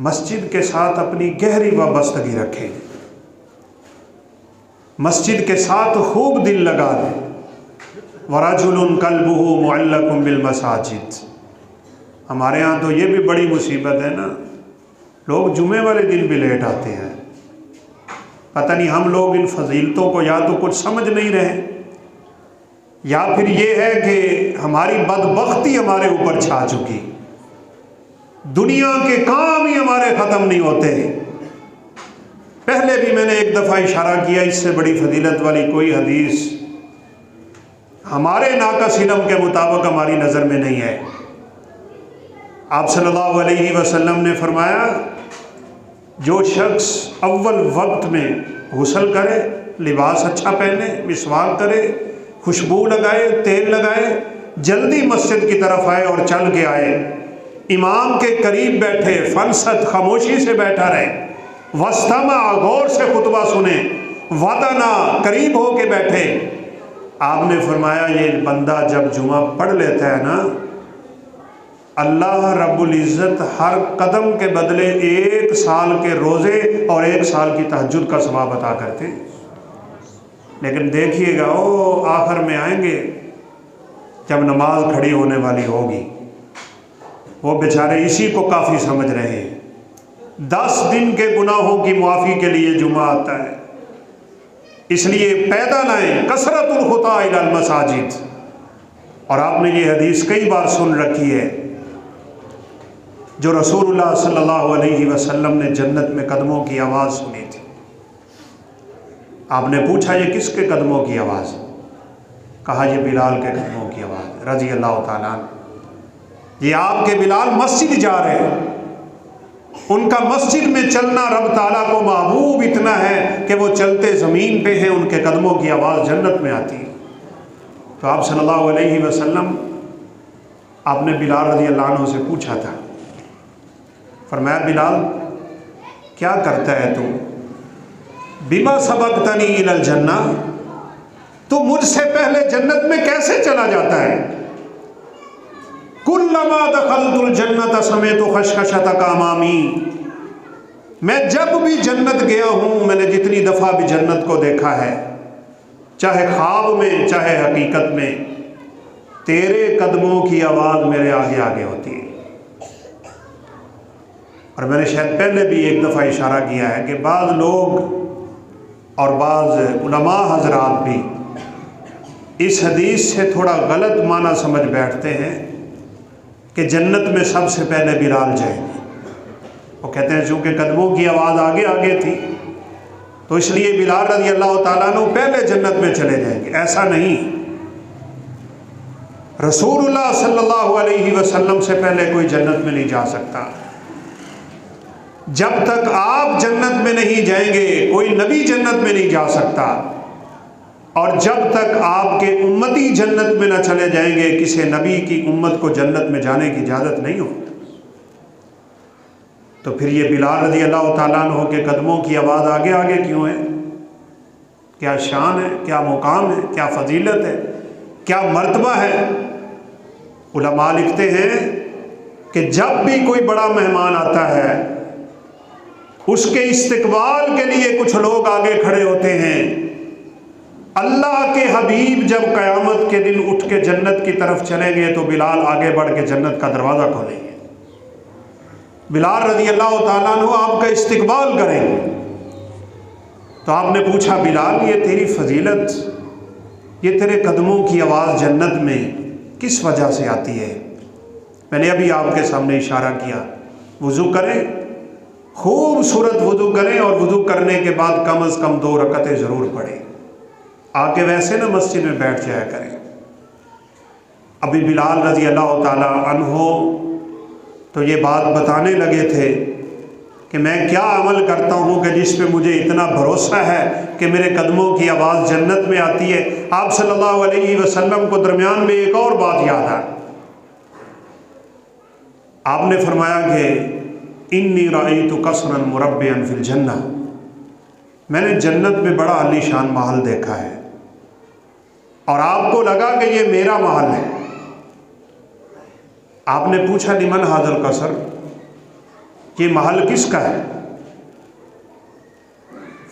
مسجد کے ساتھ اپنی گہری وابستگی رکھیں، مسجد کے ساتھ خوب دل لگا دیں۔ وَرَجُلٌ قَلْبُهُ مُعَلَّقٌ بِالْمَسَاجِدِ، ہمارے ہاں تو یہ بھی بڑی مصیبت ہے نا، لوگ جمعے والے دن بھی لیٹ آتے ہیں، پتہ نہیں ہم لوگ ان فضیلتوں کو یا تو کچھ سمجھ نہیں رہے، یا پھر یہ ہے کہ ہماری بدبختی ہمارے اوپر چھا چکی، دنیا کے کام ہی ہمارے ختم نہیں ہوتے۔ پہلے بھی میں نے ایک دفعہ اشارہ کیا، اس سے بڑی فضیلت والی کوئی حدیث ہمارے ناقص علم کے مطابق ہماری نظر میں نہیں ہے۔ آپ صلی اللہ علیہ وسلم نے فرمایا جو شخص اول وقت میں غسل کرے، لباس اچھا پہنے، مسواک کرے، خوشبو لگائے، تیل لگائے، جلدی مسجد کی طرف آئے اور چل کے آئے، امام کے قریب بیٹھے، فنصت خاموشی سے بیٹھا رہے، واستمع غور سے خطبہ سنے، ودنا قریب ہو کے بیٹھے۔ آپ نے فرمایا یہ بندہ جب جمعہ پڑھ لیتا ہے نا، اللہ رب العزت ہر قدم کے بدلے 1 سال کے روزے اور 1 سال کی تہجد کا ثواب عطا کرتے ہیں۔ لیکن دیکھیے گا وہ آخر میں آئیں گے جب نماز کھڑی ہونے والی ہوگی، وہ بیچارے اسی کو کافی سمجھ رہے ہیں۔ 10 دن کے گناہوں کی معافی کے لیے جمعہ آتا ہے، اس لیے پیدا لائیں کثرت الخطا الی المساجد۔ اور آپ نے یہ حدیث کئی بار سن رکھی ہے جو رسول اللہ صلی اللہ علیہ وسلم نے جنت میں قدموں کی آواز سنی تھی۔ آپ نے پوچھا یہ کس کے قدموں کی آواز؟ کہا یہ بلال کے قدموں کی آواز رضی اللہ تعالیٰ عنہ۔ یہ آپ کے بلال مسجد جا رہے ہیں، ان کا مسجد میں چلنا رب تعالیٰ کو محبوب اتنا ہے کہ وہ چلتے زمین پہ ہیں، ان کے قدموں کی آواز جنت میں آتی ہے۔ تو آپ صلی اللہ علیہ وسلم، آپ نے بلال رضی اللہ عنہ سے پوچھا تھا، فرمایا بلال کیا کرتا ہے تو؟ بما سبقتنی الی الجنہ، تو مجھ سے پہلے جنت میں کیسے چلا جاتا ہے؟ کلما دخلت الجنۃ سمعت خشخشۃ امامی، میں جب بھی جنت گیا ہوں، میں نے جتنی دفعہ بھی جنت کو دیکھا ہے، چاہے خواب میں چاہے حقیقت میں، تیرے قدموں کی آواز میرے آگے آگے ہوتی ہے۔ اور میں نے شاید پہلے بھی ایک دفعہ اشارہ کیا ہے کہ بعض لوگ اور بعض علماء حضرات بھی اس حدیث سے تھوڑا غلط معنی سمجھ بیٹھتے ہیں کہ جنت میں سب سے پہلے بلال جائیں گے۔ وہ کہتے ہیں چونکہ قدموں کی آواز آگے آگے تھی تو اس لیے بلال رضی اللہ تعالیٰ عنہ پہلے جنت میں چلے جائیں گے۔ ایسا نہیں، رسول اللہ صلی اللہ علیہ وسلم سے پہلے کوئی جنت میں نہیں جا سکتا۔ جب تک آپ جنت میں نہیں جائیں گے کوئی نبی جنت میں نہیں جا سکتا، اور جب تک آپ کے امتی جنت میں نہ چلے جائیں گے کسی نبی کی امت کو جنت میں جانے کی اجازت نہیں ہو۔ تو پھر یہ بلال رضی اللہ تعالیٰ عنہ کے قدموں کی آواز آگے آگے کیوں ہے؟ کیا شان ہے، کیا مقام ہے، کیا فضیلت ہے، کیا مرتبہ ہے؟ علماء لکھتے ہیں کہ جب بھی کوئی بڑا مہمان آتا ہے اس کے استقبال کے لیے کچھ لوگ آگے کھڑے ہوتے ہیں۔ اللہ کے حبیب جب قیامت کے دن اٹھ کے جنت کی طرف چلیں گے تو بلال آگے بڑھ کے جنت کا دروازہ کھولیں گے، بلال رضی اللہ تعالیٰ عنہ آپ کا استقبال کریں گے۔ تو آپ نے پوچھا بلال یہ تیری فضیلت، یہ تیرے قدموں کی آواز جنت میں کس وجہ سے آتی ہے؟ میں نے ابھی آپ کے سامنے اشارہ کیا، وضو کریں، خوبصورت وضو کریں، اور وضو کرنے کے بعد کم از کم 2 رکعتیں ضرور پڑھیں۔ آ کے ویسے نہ مسجد میں بیٹھ جایا کریں۔ ابھی بلال رضی اللہ تعالیٰ عنہ تو یہ بات بتانے لگے تھے کہ میں کیا عمل کرتا ہوں کہ جس پہ مجھے اتنا بھروسہ ہے کہ میرے قدموں کی آواز جنت میں آتی ہے۔ آپ صلی اللہ علیہ وسلم کو درمیان میں ایک اور بات یاد آئی۔ آپ نے فرمایا کہ انی رأیت قصرا مربعا فی الجنہ، میں نے جنت میں بڑا عالی شان محل دیکھا ہے، اور آپ کو لگا کہ یہ میرا محل ہے۔ آپ نے پوچھا لمن ھذا القصر، یہ محل کس کا ہے؟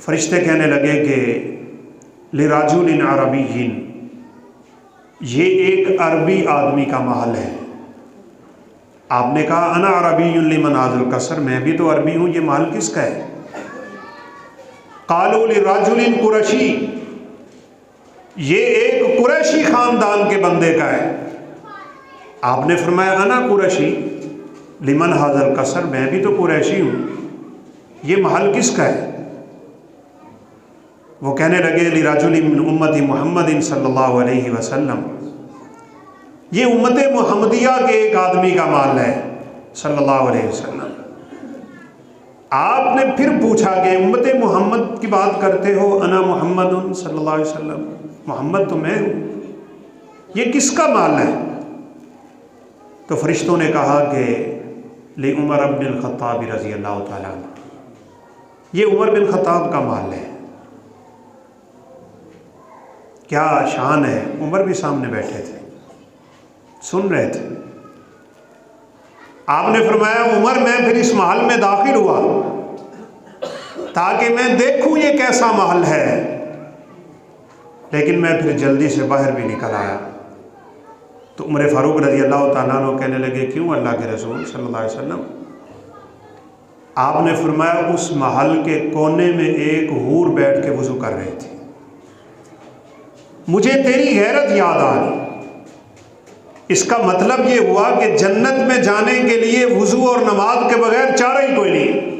فرشتے کہنے لگے کہ لرجل عربی، یہ ایک عربی آدمی کا محل ہے۔ آپ نے کہا انا عربی لمن ھذا القصر، میں بھی تو عربی ہوں، یہ محل کس کا ہے؟ قالوا لرجل قرشی، یہ ایک قریشی خاندان کے بندے کا ہے۔ آپ نے فرمایا انا قریشی لمن ھذا القصر، میں بھی تو قریشی ہوں، یہ محل کس کا ہے؟ وہ کہنے لگے لرجل من امت محمد صلی اللہ علیہ وسلم، یہ امت محمدیہ کے ایک آدمی کا محل ہے صلی اللہ علیہ وسلم۔ آپ نے پھر پوچھا کہ امت محمد کی بات کرتے ہو، انا محمد صلی اللہ علیہ وسلم، محمد تو میں ہوں، یہ کس کا مال ہے؟ تو فرشتوں نے کہا کہ لعمر بن الخطاب رضی اللہ تعالیٰ عنہ، یہ عمر بن خطاب کا مال ہے۔ کیا شان ہے! عمر بھی سامنے بیٹھے تھے، سن رہے تھے۔ آپ نے فرمایا عمر میں پھر اس محل میں داخل ہوا تاکہ میں دیکھوں یہ کیسا محل ہے، لیکن میں پھر جلدی سے باہر بھی نکل آیا۔ تو عمر فاروق رضی اللہ تعالیٰ عنہ کہنے لگے کیوں اللہ کے رسول صلی اللہ علیہ وسلم؟ آپ نے فرمایا اس محل کے کونے میں ایک حور بیٹھ کے وضو کر رہی تھی، مجھے تیری غیرت یاد آ گئی۔ اس کا مطلب یہ ہوا کہ جنت میں جانے کے لیے وضو اور نماز کے بغیر چارہ ہی کوئی نہیں۔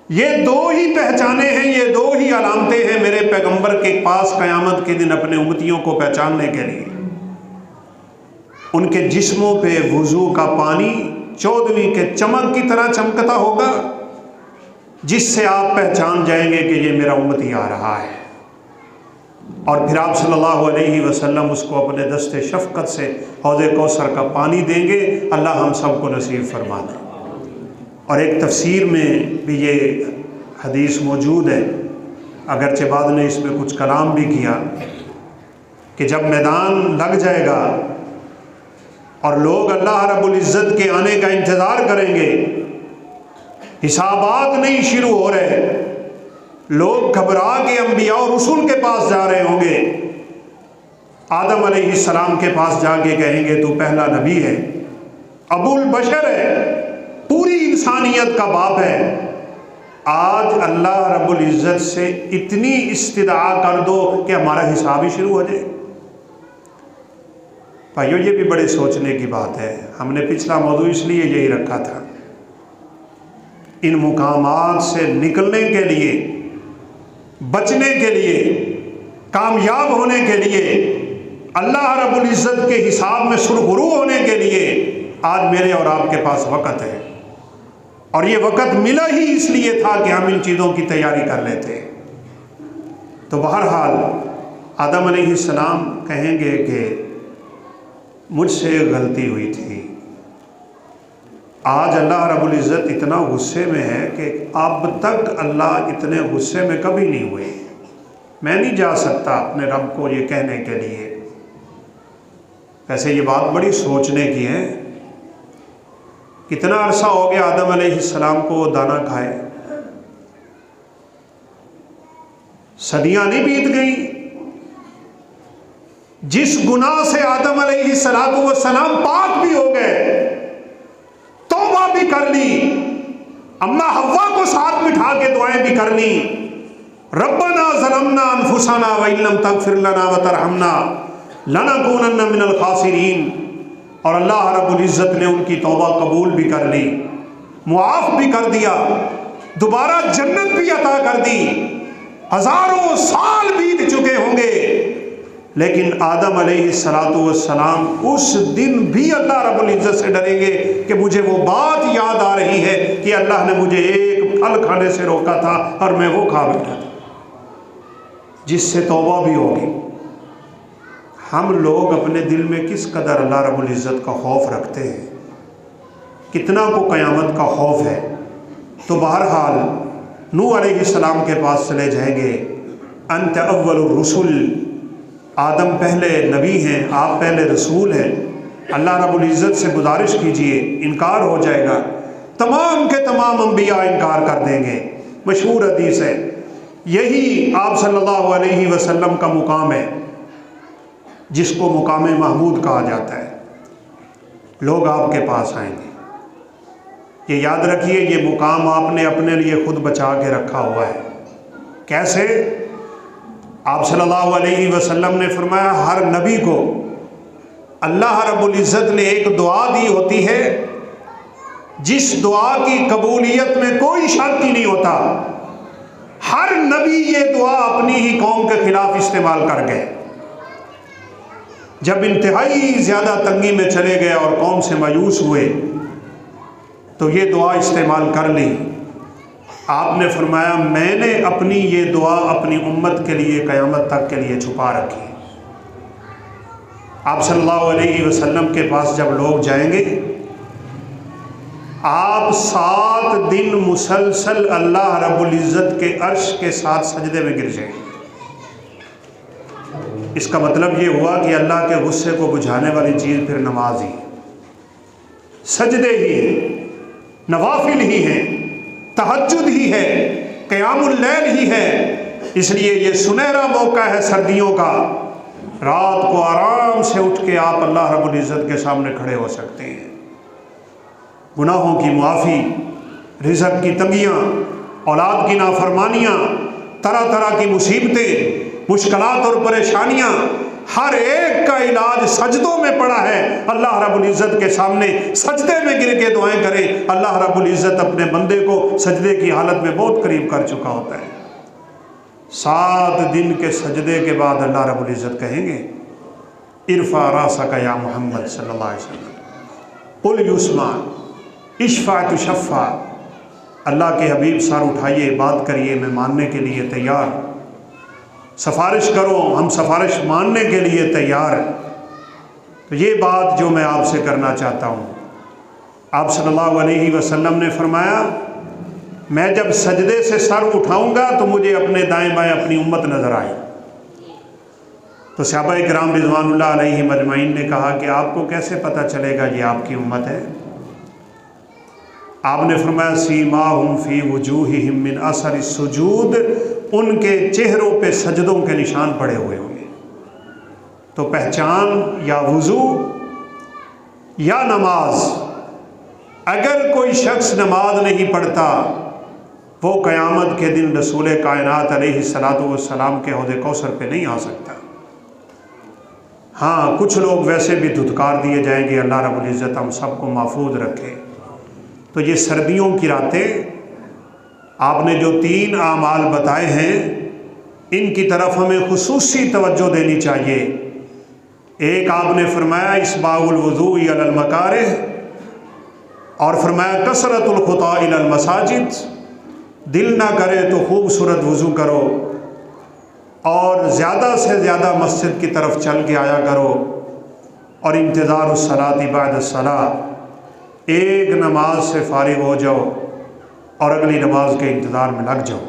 یہ دو ہی پہچانے ہیں، یہ دو ہی علامتیں ہیں میرے پیغمبر کے پاس قیامت کے دن اپنے امتیوں کو پہچاننے کے لیے۔ ان کے جسموں پہ وضو کا پانی 14ویں کے چمک کی طرح چمکتا ہوگا، جس سے آپ پہچان جائیں گے کہ یہ میرا امتی آ رہا ہے۔ اور پھر آپ صلی اللہ علیہ وسلم اس کو اپنے دست شفقت سے حوض کوثر کا پانی دیں گے۔ اللہ ہم سب کو نصیب فرما دے۔ اور ایک تفسیر میں بھی یہ حدیث موجود ہے، اگرچہ بعد نے اس میں کچھ کلام بھی کیا، کہ جب میدان لگ جائے گا اور لوگ اللہ رب العزت کے آنے کا انتظار کریں گے، حسابات نہیں شروع ہو رہے، لوگ گھبرا کے انبیاء اور رسول کے پاس جا رہے ہوں گے، آدم علیہ السلام کے پاس جا کے کہیں گے تو پہلا نبی ہے، ابو البشر ہے، پوری انسانیت کا باپ ہے۔ آج اللہ رب العزت سے اتنی استدعا کر دو کہ ہمارا حساب ہی شروع ہو جائے۔ بھائیو یہ بھی بڑے سوچنے کی بات ہے۔ ہم نے پچھلا موضوع اس لیے یہی رکھا تھا، ان مقامات سے نکلنے کے لیے، بچنے کے لیے، کامیاب ہونے کے لیے، اللہ رب العزت کے حساب میں سرخرو ہونے کے لیے آج میرے اور آپ کے پاس وقت ہے، اور یہ وقت ملا ہی اس لیے تھا کہ ہم ان چیزوں کی تیاری کر لیتے۔ تو بہرحال آدم علیہ السلام کہیں گے کہ مجھ سے غلطی ہوئی تھی۔ آج اللہ رب العزت اتنا غصے میں ہے کہ اب تک اللہ اتنے غصے میں کبھی نہیں ہوئے۔ میں نہیں جا سکتا اپنے رب کو یہ کہنے کے لیے۔ ویسے یہ بات بڑی سوچنے کی ہے۔ کتنا عرصہ ہو گیا آدم علیہ السلام کو وہ دانا کھائے؟ صدیاں نہیں بیت گئی؟ جس گناہ سے آدم علیہ السلام پاک بھی ہو گئے، توبہ بھی کر لی، اماں حوا کو ساتھ بٹھا کے دعائیں بھی کر لی، ربنا ظلمنا انفسنا وان لم تغفر لنا وترحمنا لنکونن من الخاسرین، اور اللہ رب العزت نے ان کی توبہ قبول بھی کر لی، معاف بھی کر دیا، دوبارہ جنت بھی عطا کر دی۔ ہزاروں سال بیت چکے ہوں گے، لیکن آدم علیہ السلام اس دن بھی اللہ رب العزت سے ڈریں گے کہ مجھے وہ بات یاد آ رہی ہے کہ اللہ نے مجھے ایک پھل کھانے سے روکا تھا اور میں وہ کھا بیٹھا تھا، جس سے توبہ بھی ہوگی۔ ہم لوگ اپنے دل میں کس قدر اللہ رب العزت کا خوف رکھتے ہیں، کتنا کو قیامت کا خوف ہے۔ تو بہرحال نوح علیہ السلام کے پاس چلے جائیں گے، انت اول الرسل، آدم پہلے نبی ہیں، آپ پہلے رسول ہیں، اللہ رب العزت سے گزارش کیجئے۔ انکار ہو جائے گا، تمام کے تمام انبیاء انکار کر دیں گے۔ مشہور حدیث ہے، یہی آپ صلی اللہ علیہ وسلم کا مقام ہے جس کو مقام محمود کہا جاتا ہے۔ لوگ آپ کے پاس آئیں گے، یہ یاد رکھیے یہ مقام آپ نے اپنے لیے خود بچا کے رکھا ہوا ہے۔ کیسے؟ آپ صلی اللہ علیہ وسلم نے فرمایا ہر نبی کو اللہ رب العزت نے ایک دعا دی ہوتی ہے جس دعا کی قبولیت میں کوئی شک ہی نہیں ہوتا۔ ہر نبی یہ دعا اپنی ہی قوم کے خلاف استعمال کر گئے۔ جب انتہائی زیادہ تنگی میں چلے گئے اور قوم سے مایوس ہوئے تو یہ دعا استعمال کر لی۔ آپ نے فرمایا میں نے اپنی یہ دعا اپنی امت کے لیے قیامت تک کے لیے چھپا رکھی۔ آپ صلی اللہ علیہ وسلم کے پاس جب لوگ جائیں گے، آپ 7 دن مسلسل اللہ رب العزت کے عرش کے ساتھ سجدے میں گر جائیں گے۔ اس کا مطلب یہ ہوا کہ اللہ کے غصے کو بجھانے والی چیز پھر نماز ہی، سجدے ہی ہیں، نوافل ہی ہیں، تہجد ہی ہے، قیام اللیل ہی ہے۔ اس لیے یہ سنہرا موقع ہے سردیوں کا، رات کو آرام سے اٹھ کے آپ اللہ رب العزت کے سامنے کھڑے ہو سکتے ہیں۔ گناہوں کی معافی، رزق کی تنگیاں، اولاد کی نافرمانیاں، طرح طرح کی مصیبتیں، مشکلات اور پریشانیاں، ہر ایک کا علاج سجدوں میں پڑا ہے۔ اللہ رب العزت کے سامنے سجدے میں گر کے دعائیں کریں، اللہ رب العزت اپنے بندے کو سجدے کی حالت میں بہت قریب کر چکا ہوتا ہے۔ 7 دن کے سجدے کے بعد اللہ رب العزت کہیں گے ارفع راسک یا محمد صلی اللہ علیہ وسلم قل یسمع اشفع تشفع۔ اللہ کے حبیب سر اٹھائیے، بات کریے، میں ماننے کے لیے تیار، سفارش کرو، ہم سفارش ماننے کے لیے تیار۔ تو یہ بات جو میں آپ سے کرنا چاہتا ہوں، آپ صلی اللہ علیہ وسلم نے فرمایا میں جب سجدے سے سر اٹھاؤں گا تو مجھے اپنے دائیں بائیں اپنی امت نظر آئی۔ تو صحابہ کرام رضوان اللہ علیہم اجمعین نے کہا کہ آپ کو کیسے پتہ چلے گا یہ آپ کی امت ہے؟ آپ نے فرمایا سیماہم فی وجوہہم من اثر السجود، ان کے چہروں پہ سجدوں کے نشان پڑے ہوئے ہوں گے۔ تو پہچان یا وضو یا نماز، اگر کوئی شخص نماز نہیں پڑھتا وہ قیامت کے دن رسول کائنات علیہ السلام کے حوض کوثر پہ نہیں آ سکتا۔ ہاں کچھ لوگ ویسے بھی دھتکار دیے جائیں گے، اللہ رب العزت ہم سب کو محفوظ رکھے۔ تو یہ سردیوں کی راتیں، آپ نے جو 3 اعمال بتائے ہیں ان کی طرف ہمیں خصوصی توجہ دینی چاہیے۔ ایک آپ نے فرمایا اسباغ الوضوء علی المکارہ، اور فرمایا کثرت الخطا الی المساجد، دل نہ کرے تو خوبصورت وضو کرو اور زیادہ سے زیادہ مسجد کی طرف چل کے آیا کرو، اور انتظار الصلاۃ بعد الصلاۃ، ایک نماز سے فارغ ہو جاؤ اور اگلی نماز کے انتظار میں لگ جاؤ۔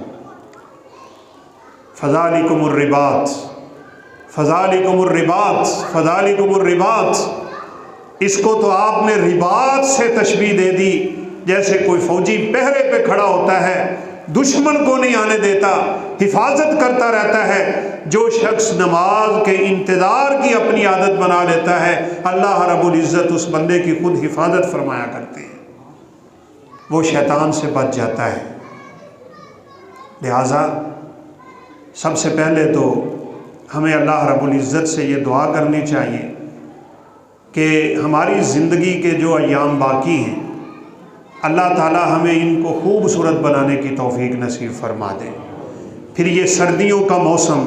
فذالکم الرباط، فذالکم الرباط، فذالکم الرباط، اس کو تو آپ نے رباط سے تشبیہ دے دی، جیسے کوئی فوجی پہرے پہ کھڑا ہوتا ہے، دشمن کو نہیں آنے دیتا، حفاظت کرتا رہتا ہے۔ جو شخص نماز کے انتظار کی اپنی عادت بنا لیتا ہے، اللہ رب العزت اس بندے کی خود حفاظت فرمایا کرتے ہیں، وہ شیطان سے بچ جاتا ہے۔ لہٰذا سب سے پہلے تو ہمیں اللہ رب العزت سے یہ دعا کرنی چاہیے کہ ہماری زندگی کے جو ایام باقی ہیں اللہ تعالی ہمیں ان کو خوبصورت بنانے کی توفیق نصیب فرما دے۔ پھر یہ سردیوں کا موسم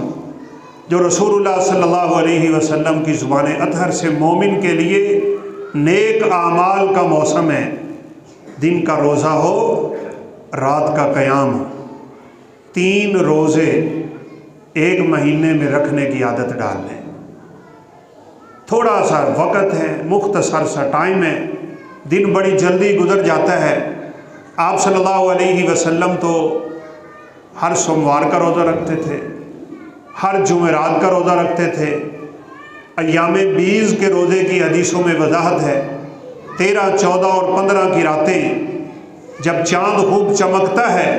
جو رسول اللہ صلی اللہ علیہ وسلم کی زبان اطہر سے مومن کے لیے نیک اعمال کا موسم ہے۔ دن کا روزہ ہو، رات کا قیام ہو، 3 روزے ایک مہینے میں رکھنے کی عادت ڈال لیں۔ تھوڑا سا وقت ہے، مختصر سا ٹائم ہے، دن بڑی جلدی گزر جاتا ہے۔ آپ صلی اللہ علیہ وسلم تو ہر سوموار کا روزہ رکھتے تھے، ہر جمعرات کا روزہ رکھتے تھے۔ ایام 20 کے روزے کی حدیثوں میں وضاحت ہے، 13، 14 اور 15 کی راتیں جب چاند خوب چمکتا ہے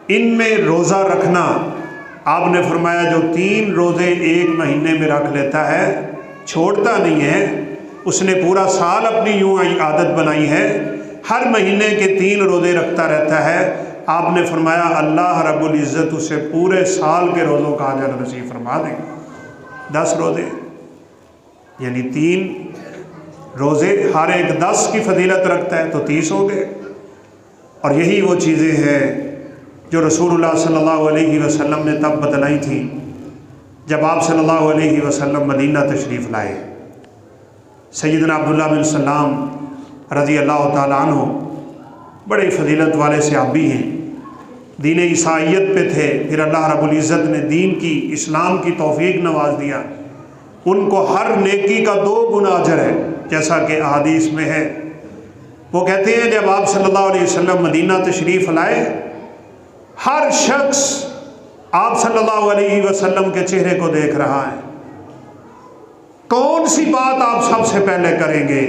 ان میں روزہ رکھنا، آپ نے فرمایا جو 3 روزے ایک مہینے میں رکھ لیتا ہے چھوڑتا نہیں ہے، اس نے پورا سال اپنی یوں عادت بنائی ہے، ہر مہینے کے 3 روزے رکھتا رہتا ہے۔ آپ نے فرمایا اللہ رب العزت اسے پورے سال کے روزوں کا اجر نصیب فرما دیں گے۔ 10 روزے یعنی 3 روزے، ہر ایک 10 کی فضیلت رکھتا ہے تو 30 ہو گئے۔ اور یہی وہ چیزیں ہیں جو رسول اللہ صلی اللہ علیہ وسلم نے تب بتلائی تھیں جب آپ صلی اللہ علیہ وسلم مدینہ تشریف لائے۔ سیدنا عبداللہ بن سلام رضی اللہ تعالیٰ عنہ بڑے فضیلت والے صحابی ہیں، دین عیسائیت پہ تھے، پھر اللہ رب العزت نے دین کی، اسلام کی توفیق نواز دیا، ان کو ہر نیکی کا 2 گنا اجر ہے، جیسا کہ احادیث میں ہے۔ وہ کہتے ہیں جب آپ صلی اللہ علیہ وسلم مدینہ تشریف لائے، ہر شخص آپ صلی اللہ علیہ وسلم کے چہرے کو دیکھ رہا ہے، کون سی بات آپ سب سے پہلے کریں گے،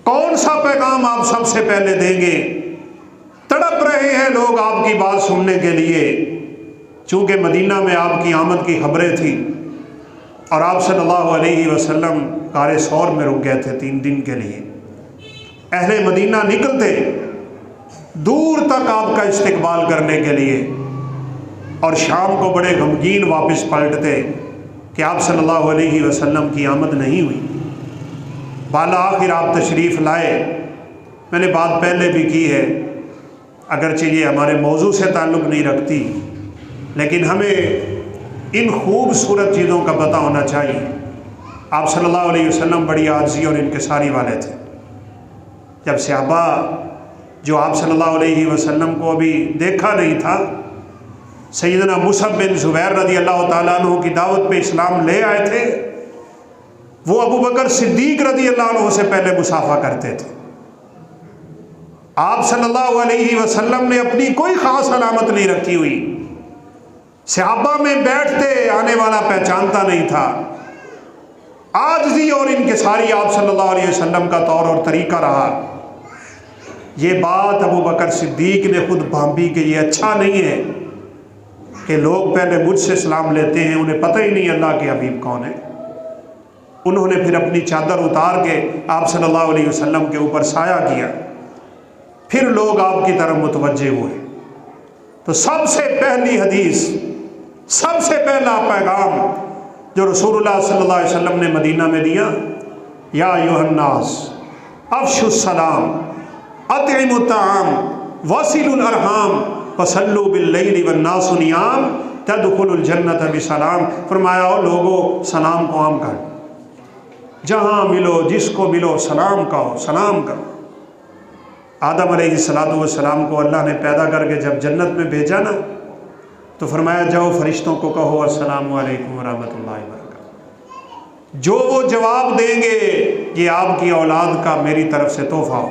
کون سا پیغام آپ سب سے پہلے دیں گے۔ تڑپ رہے ہیں لوگ آپ کی بات سننے کے لیے، چونکہ مدینہ میں آپ کی آمد کی خبریں تھیں، اور آپ صلی اللہ علیہ وسلم غار ثور میں رک گئے تھے 3 دن کے لیے۔ اہل مدینہ نکلتے دور تک آپ کا استقبال کرنے کے لیے، اور شام کو بڑے غمگین واپس پلٹتے کہ آپ صلی اللہ علیہ وسلم کی آمد نہیں ہوئی۔ بالآخر آپ تشریف لائے۔ میں نے بات پہلے بھی کی ہے، اگرچہ یہ ہمارے موضوع سے تعلق نہیں رکھتی، لیکن ہمیں ان خوبصورت چیزوں کا پتہ ہونا چاہیے۔ آپ صلی اللہ علیہ وسلم بڑی عاجزی اور انکساری والے تھے۔ جب صحابہ جو آپ صلی اللہ علیہ وسلم کو ابھی دیکھا نہیں تھا، سیدنا مصعب بن زبیر رضی اللہ تعالیٰ عنہ کی دعوت پہ اسلام لے آئے تھے، وہ ابو بکر صدیق رضی اللہ عنہ سے پہلے مصافحہ کرتے تھے۔ آپ صلی اللہ علیہ وسلم نے اپنی کوئی خاص علامت نہیں رکھی ہوئی، صحابہ میں بیٹھتے آنے والا پہچانتا نہیں تھا۔ عاجزی اور انکساری آپ صلی اللہ علیہ وسلم کا طور اور طریقہ رہا۔ یہ بات ابو بکر صدیق نے خود بھانپی کہ یہ اچھا نہیں ہے کہ لوگ پہلے مجھ سے سلام لیتے ہیں، انہیں پتہ ہی نہیں اللہ کے حبیب کون ہے۔ انہوں نے پھر اپنی چادر اتار کے آپ صلی اللہ علیہ وسلم کے اوپر سایہ کیا، پھر لوگ آپ کی طرف متوجہ ہوئے۔ تو سب سے پہلی حدیث، سب سے پہلا پیغام جو رسول اللہ صلی اللہ علیہ وسلم نے مدینہ میں دیا، یا ایھا الناس افشوا السلام اطعموا الطعام وصلوا الارحام وصلوا باللیل والناس نیام تدخلوا الجنۃ بسلام۔ فرمایا او لوگو، سلام کو عام کر، جہاں ملو جس کو ملو سلام کہو، سلام کرو۔ آدم علیہ السلام کو اللہ نے پیدا کر کے جب جنت میں بھیجا نا، تو فرمایا جاؤ فرشتوں کو کہو السلام علیکم ورحمۃ اللہ وبرکاتہ۔ جو وہ جواب دیں گے یہ آپ کی اولاد کا میری طرف سے تحفہ ہو،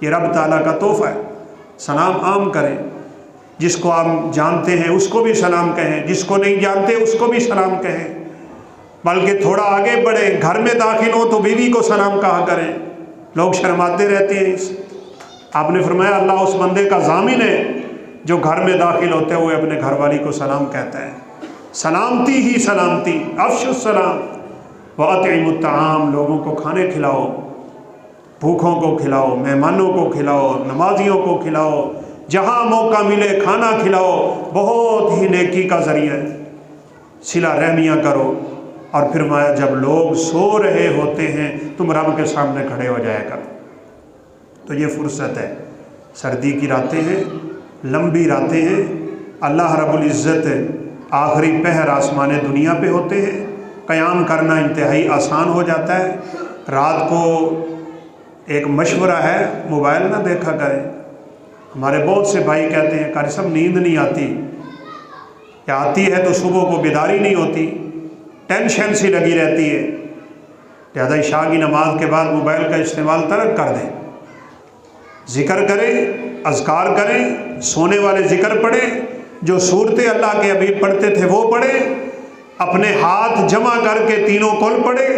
یہ رب تعالیٰ کا تحفہ ہے۔ سلام عام کریں، جس کو آپ جانتے ہیں اس کو بھی سلام کہیں، جس کو نہیں جانتے اس کو بھی سلام کہیں، بلکہ تھوڑا آگے بڑھیں، گھر میں داخل ہو تو بیوی کو سلام کہا کریں۔ لوگ شرماتے رہتے ہیں اس۔ آپ نے فرمایا اللہ اس بندے کا ضامن ہے جو گھر میں داخل ہوتے ہوئے اپنے گھر والی کو سلام کہتا ہے۔ سلامتی ہی سلامتی، افشوا السلام واطعموا الطعام، لوگوں کو کھانے کھلاؤ، بھوکھوں کو کھلاؤ، مہمانوں کو کھلاؤ، نمازیوں کو کھلاؤ، جہاں موقع ملے کھانا کھلاؤ، بہت ہی نیکی کا ذریعہ ہے۔ صلہ رحمیاں کرو، اور پھر فرمایا جب لوگ سو رہے ہوتے ہیں تم رب کے سامنے کھڑے ہو جایا کرو۔ تو یہ فرصت ہے، سردی کی راتیں ہیں، لمبی راتیں ہیں، اللہ رب العزت آخری پہر آسمان دنیا پہ ہوتے ہیں، قیام کرنا انتہائی آسان ہو جاتا ہے۔ رات کو ایک مشورہ ہے، موبائل نہ دیکھا کریں۔ ہمارے بہت سے بھائی کہتے ہیں قاری صاحب نیند نہیں آتی، یا آتی ہے تو صبح کو بیداری نہیں ہوتی، ٹینشن سی لگی رہتی ہے، لہذا عشاء کی نماز کے بعد موبائل کا استعمال ترک کر دیں۔ ذکر کریں، اذکار کریں، سونے والے ذکر پڑھیں، جو صورتیں اللہ کے حبیب پڑھتے تھے وہ پڑھیں، اپنے ہاتھ جمع کر کے تینوں کل پڑھیں،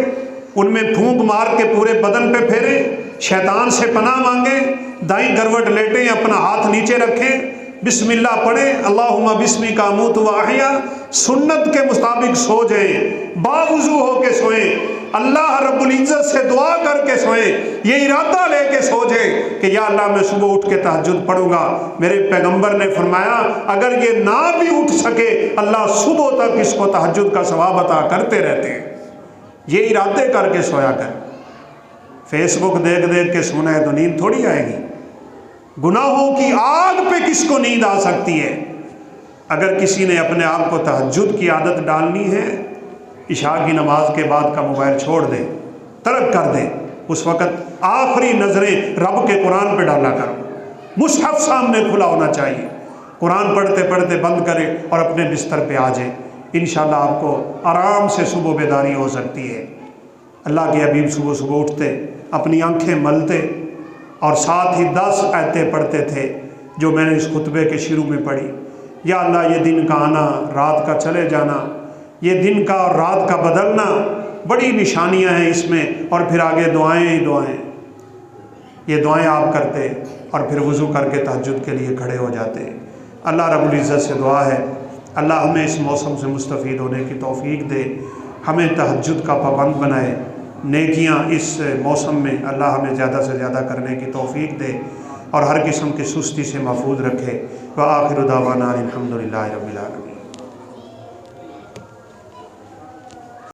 ان میں پھونک مار کے پورے بدن پہ پھیریں، شیطان سے پناہ مانگیں، دائیں کروٹ لیٹیں، اپنا ہاتھ نیچے رکھیں، بسم اللہ پڑھیں، اللہم بسمک اموت و احیا، سنت کے مطابق سو جائیں، باوضو ہو کے سوئیں، اللہ رب العزت سے دعا کر کے سوئیں، یہ ارادہ لے کے سو جائیں کہ یا اللہ میں صبح اٹھ کے تہجد پڑھوں گا۔ میرے پیغمبر نے فرمایا اگر یہ نہ بھی اٹھ سکے اللہ صبح تک اس کو تہجد کا ثواب عطا کرتے رہتے ہیں۔ یہ ارادے کر کے سویا کر۔ فیس بک دیکھ دیکھ کے سونا ہے تو نیند تھوڑی آئے گی۔ گناہوں کی آگ پہ کس کو نیند آ سکتی ہے؟ اگر کسی نے اپنے آپ کو تہجد کی عادت ڈالنی ہے، عشاء کی نماز کے بعد کا موبائل چھوڑ دے، ترک کر دے، اس وقت آخری نظریں رب کے قرآن پہ ڈالا کرو، مصحف سامنے کھلا ہونا چاہیے، قرآن پڑھتے پڑھتے بند کرے اور اپنے بستر پہ آ جائے، انشاءاللہ آپ کو آرام سے صبح بیداری ہو سکتی ہے۔ اللہ کے حبیب صبح صبح اٹھتے، اپنی آنکھیں ملتے اور ساتھ ہی 10 آیتیں پڑھتے تھے جو میں نے اس خطبے کے شروع میں پڑھی۔ یا اللہ، یہ دن کا آنا، رات کا چلے جانا، یہ دن کا اور رات کا بدلنا، بڑی نشانیاں ہیں اس میں، اور پھر آگے دعائیں ہی دعائیں۔ یہ دعائیں آپ کرتے اور پھر وضو کر کے تہجد کے لیے کھڑے ہو جاتے۔ اللہ رب العزت سے دعا ہے اللہ ہمیں اس موسم سے مستفید ہونے کی توفیق دے، ہمیں تہجد کا پابند بنائے، نیکیاں اس موسم میں اللہ ہمیں زیادہ سے زیادہ کرنے کی توفیق دے اور ہر قسم کی سستی سے محفوظ رکھے۔ وآخر دعوانا الحمدللہ رب العالمین۔